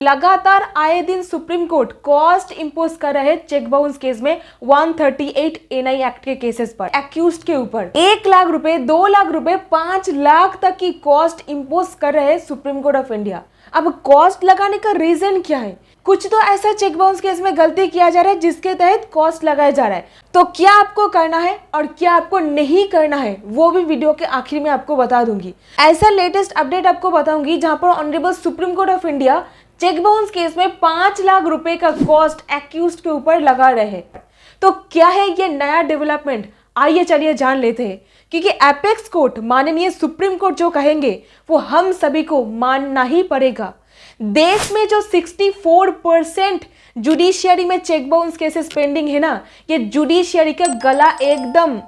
लगातार आए दिन सुप्रीम कोर्ट कॉस्ट इंपोज कर रहे चेक बाउंस केस में 138 एनआई एक्ट के केसेस पर एक्यूज्ड के ऊपर 1 लाख रुपए, 2 लाख रुपए, 5 लाख तक की कॉस्ट इंपोज कर रहे सुप्रीम कोर्ट ऑफ इंडिया। अब कॉस्ट लगाने का रीजन क्या है? कुछ तो ऐसा चेक बाउंस केस में गलती किया जा रहा है जिसके तहत कॉस्ट लगाया जा रहा है। तो क्या आपको करना है और क्या आपको नहीं करना है वो भी वीडियो के आखिर में आपको बता दूंगी। ऐसा लेटेस्ट अपडेट आपको बताऊंगी जहां पर honourable supreme court of India cheque bounce case में 5 लाख रुपए का कॉस्ट एक्यूज्ड के ऊपर लगा रहे हैं। तो क्या है ये नया डेवलपमेंट? आइए चलिए जान लेते हैं, क्योंकि एपेक्स कोर्ट माननीय सुप्रीम कोर्ट जो कहेंगे वो हम सभी को मानना ही पड़ेगा। देश में जो 64% जुडिशियरी में चेक बाउंस केसेस पेंडिंग है ना, ये जुडिशियरी का गला एकदम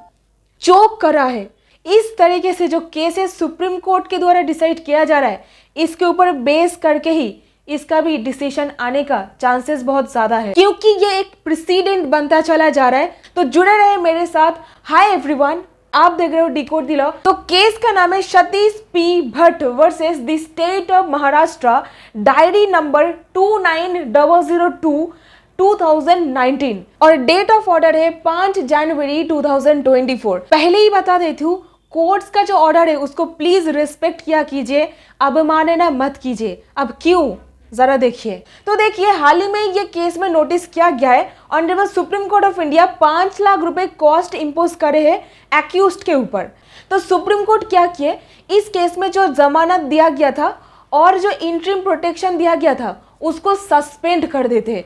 चोक कर रहा है। इस तरीके से जो केसेस सुप्रीम कोर्ट के द्वारा डिसाइड किया जा रहा है, इसके ऊपर बेस करके ही इसका भी डिसीजन आने का चांसेस बहुत ज्यादा है, क्योंकि ये एक प्रेसिडेंट बनता चला जा रहा है। तो जुड़े रहे मेरे साथ। हाय एवरीवन, आप देख रहे हो डिकोड द लॉ। तो केस का नाम है Satish P Bhatt versus the state of Maharashtra, diary number 29002 2019 और डेट ऑफ ऑर्डर है 5 जनवरी 2024। पहले ही बता देती हूँ, कोर्ट्स का जो ऑर्डर है उसको प्लीज रिस्पेक्ट किया कीजिए, अवमानना मत कीजिए। अब क्यों, जरा देखिए। तो देखिए, हाल ही में ये केस में नोटिस किया गया है, honourable supreme court of India 5 lakh रुपए कॉस्ट इंपोज करे हैं एक्यूज्ड के ऊपर। तो सुप्रीम कोर्ट क्या किए, इस केस में जो जमानत दिया गया था और जो इंटरिम प्रोटेक्शन दिया गया था उसको सस्पेंड कर देते।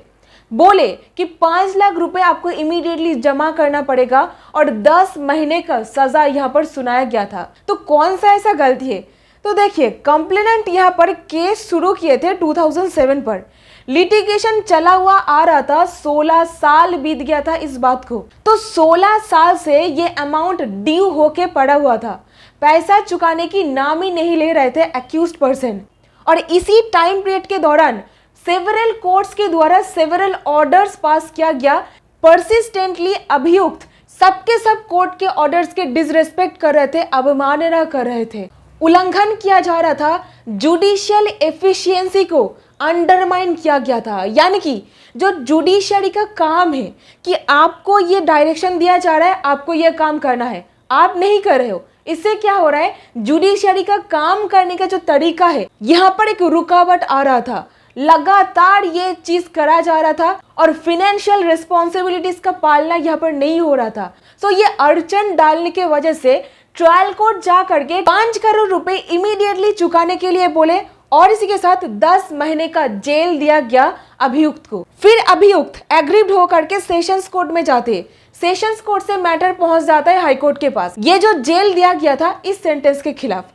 बोले कि 5 लाख रुपए आपको इमीडिएटली जमा करना पड़ेगा और 10 महीने का सजा यहाँ पर सुनाया गया था। तो कौन सा ऐसा गलती है? तो देखिए, कंप्लेनेंट यहाँ पर केस शुरू किए थे 2007 पर। लिटिगेशन चला हुआ आ रहा था, 16 साल बीत गया था इस बात को। तो 16 साल से ये अमाउंट ड्यू होके पड़ा हुआ था, पैसा चुकाने की नाम ही नहीं ले रहे थे एक्यूज्ड पर्सन। और इसी टाइम पीरियड के दौरान सेवरल कोर्ट्स के द्वारा सेवरल ऑर्डर्स पास किया गया। परसिस्टेंटली अभियुक्त सबके सब कोर्ट के ऑर्डर्स के डिसरेस्पेक्ट कर रहे थे, अवमानना कर रहे थे, उल्लंघन किया जा रहा था, जुडिशियल एफिशिएंसी को अंडरमाइन किया गया था। यानी कि जो जुडिशियरी का काम है कि आपको ये डायरेक्शन दिया जा रहा है, आपको ये काम करना है, आप नहीं कर रहे हो। इससे क्या हो रहा है, जुडिशियरी का काम करने का जो तरीका है यहाँ पर एक रुकावट आ रहा था। लगातार ये चीज करा जा रहा था और फाइनेंशियल रिस्पॉन्सिबिलिटीज का पालना यहाँ पर नहीं हो रहा था। सो ये अड़चन डालने के वजह से ट्रायल कोर्ट जा करके 5 करोड़ रुपए इमीडिएटली चुकाने के लिए बोले और इसी के साथ 10 महीने का जेल दिया गया अभियुक्त को। फिर अभियुक्त एग्रीड होकर के सेशंस कोर्ट में जाते, सेशंस कोर्ट से मैटर पहुंच जाता है हाई कोर्ट के पास। ये जो जेल दिया गया था इस सेंटेंस के खिलाफ,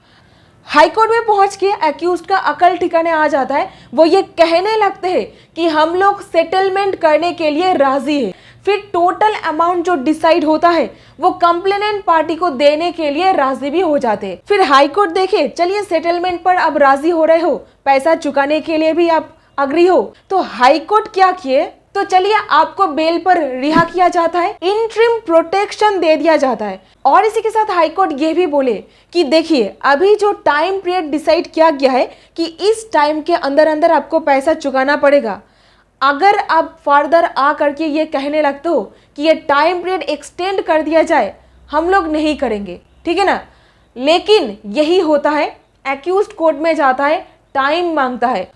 हाई कोर्ट में पहुंच के एक्यूज्ड का अकल ठिकाने आ जाता है। वो ये कहने लगते हैं कि हम लोग सेटलमेंट करने के लिए राजी है। फिर टोटल अमाउंट जो डिसाइड होता है वो कंप्लेनेंट पार्टी को देने के लिए राजी भी हो जाते हैं। फिर हाई कोर्ट देखे, चलिए सेटलमेंट पर अब राजी हो रहे हो, पैसा चुकाने के लिए भी आप अग्री हो। तो हाई कोर्ट क्या किए, तो चलिए आपको बेल पर रिहा किया जाता है, इंटरिम प्रोटेक्शन दे दिया जाता है। और इसी के साथ हाई कोर्ट ये भी बोले कि देखिए, अभी जो टाइम पीरियड डिसाइड किया गया है कि इस टाइम के अंदर अंदर आपको पैसा चुकाना पड़ेगा। अगर आप फर्दर आ करके ये कहने लगते हो कि ये टाइम पीरियड एक्सटेंड कर दिया जाए, हम लोग नहीं करेंगे, ठीक है ना। लेकिन यही होता है, एक्यूज्ड कोर्ट में जाता है, टाइम मांगता है,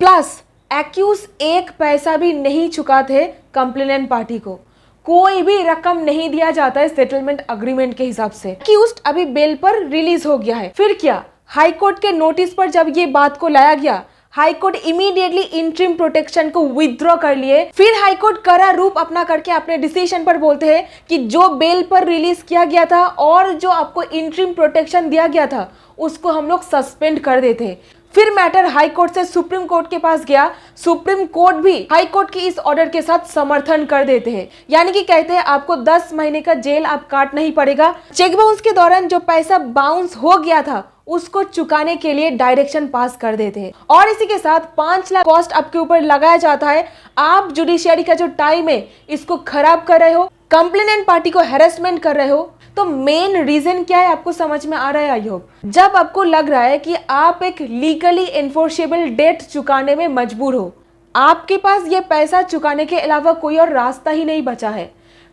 प्लस एक्यूज एक पैसा भी नहीं चुकाते कंप्लेनेंट पार्टी को, कोई भी रकम नहीं दिया जाता है सेटलमेंट अग्रीमेंट के हिसाब से। एक्यूज्ड अभी बेल पर रिलीज हो गया है। फिर क्या, हाई कोर्ट के नोटिस पर जब ये बात को लाया गया, high court immediately interim protection को विथड्रॉ कर लिए। फिर हाई कोर्ट कड़ा रूप अपना करके अपने डिसीजन पर बोलते हैं कि जो बेल पर रिलीज किया गया था और जो आपको इंटरिम प्रोटेक्शन दिया गया था उसको हम लोग सस्पेंड कर देते हैं। फिर मैटर हाई कोर्ट से सुप्रीम कोर्ट के पास गया, सुप्रीम कोर्ट भी हाई कोर्ट की इस ऑर्डर के साथ समर्थन कर देते हैं। यानी कि कहते हैं आपको 10 महीने का जेल आप काटना ही पड़ेगा। चेक बाउंस के दौरान जो पैसा बाउंस हो गया था उसको चुकाने के लिए डायरेक्शन पास कर देते हैं और इसी के साथ 5 लाख कॉस्ट आपके ऊपर लगाया जाता है। आप जुडिशियरी का जो टाइम है इसको खराब कर रहे हो, कंप्लेनेंट पार्टी को हैरेसमेंट कर रहे हो, तो मेन रीजन क्या है आपको समझ में आ रहा है? आई होप जब आपको लग रहा है कि आप एक लीगली एनफोर्सेबल डेट चुकाने में मजबूर हो, आपके पास ये पैसा चुकाने के अलावा कोई और रास्ता ही नहीं बचा है,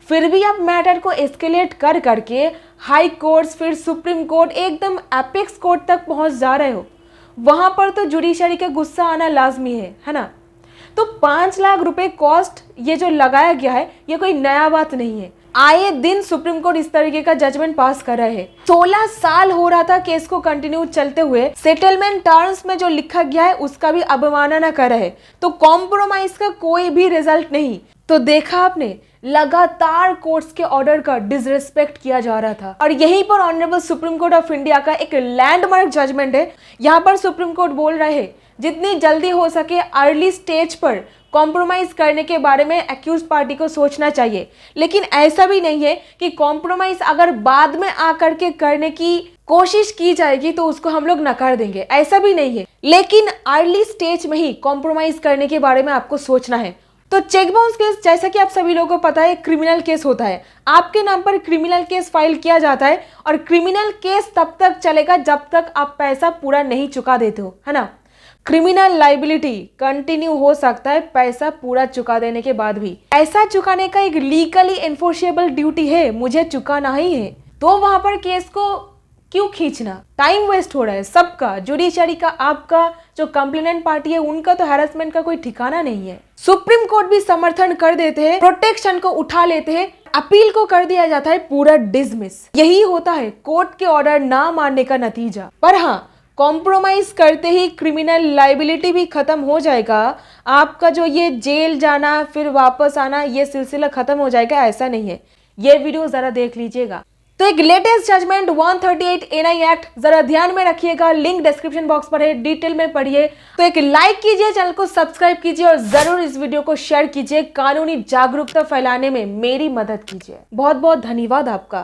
फिर भी आप मैटर को एस्केलेट कर करके हाई कोर्ट्स, फिर सुप्रीम कोर्ट, एकदम एपेक्स कोर्ट तक पहुंच जा रहे हो, वहां पर तो जुडिशरी का गुस्सा आना लाजमी है ना? तो 5 लाख रुपए कॉस्ट ये जो लगाया गया है, ये कोई नया बात नहीं है। आए दिन सुप्रीम कोर्ट इस तरीके का जजमेंट पास कर रहे हैं। 16 साल हो रहा था केस को कंटिन्यू चलते हुए, सेटलमेंट टर्म्स में जो लिखा गया है उसका भी अवमानना कर रहे, तो कॉम्प्रोमाइज का कोई भी रिजल्ट नहीं। तो देखा आपने, लगातार कोर्ट्स के ऑर्डर का डिसरिस्पेक्ट किया जा रहा था, और यहीं पर honourable supreme court of India का एक लैंडमार्क जजमेंट है। यहाँ पर सुप्रीम कोर्ट बोल रहे हैं जितनी जल्दी हो सके अर्ली स्टेज पर कॉम्प्रोमाइज करने के बारे में एक्यूज पार्टी को सोचना चाहिए, लेकिन ऐसा भी नहीं है कि कॉम्प्रोमाइज अगर बाद में आकर के करने की कोशिश की जाएगी तो उसको हम लोग नकार देंगे, ऐसा भी नहीं है। लेकिन अर्ली स्टेज में ही कॉम्प्रोमाइज करने के बारे में आपको सोचना है। तो चेक बाउंस केस, जैसा कि आप सभी लोगों को पता है, क्रिमिनल केस होता है। आपके नाम पर क्रिमिनल केस फाइल किया जाता है, और क्रिमिनल केस तब तक चलेगा जब तक आप पैसा पूरा नहीं चुका देते हो, है ना? क्रिमिनल लाइबिलिटी कंटिन्यू हो सकता है पैसा पूरा चुका देने के बाद भी। पैसा चुकाने का एक लीगली एनफोर्सेबल ड्यूटी है, मुझे चुकाना ही है। तो वहां पर केस को क्यों खींचना? टाइम वेस्ट हो रहा है सबका, जुडिशरी का, आपका, जो कंप्लेनेंट पार्टी है उनका तो हैरेसमेंट का कोई ठिकाना नहीं है। सुप्रीम कोर्ट भी समर्थन कर देते हैं, प्रोटेक्शन को उठा लेते हैं, अपील को कर दिया जाता है पूरा डिसमिस। यही होता है कोर्ट के ऑर्डर ना मानने का नतीजा। पर हाँ, कॉम्प्रोमाइज करते ही क्रिमिनल लाइबिलिटी भी खत्म हो जाएगा, आपका जो ये जेल जाना फिर वापस आना ये सिलसिला खत्म हो जाएगा, ऐसा नहीं है। ये वीडियो जरा देख लीजिएगा। तो एक लेटेस्ट जजमेंट 138 एनआई एक्ट जरा ध्यान में रखिएगा, लिंक डिस्क्रिप्शन बॉक्स पर है, डिटेल में पढ़िए। तो एक लाइक कीजिए, चैनल को सब्सक्राइब कीजिए, और जरूर इस वीडियो को शेयर कीजिए, कानूनी जागरूकता फैलाने में मेरी मदद कीजिए। बहुत बहुत धन्यवाद आपका।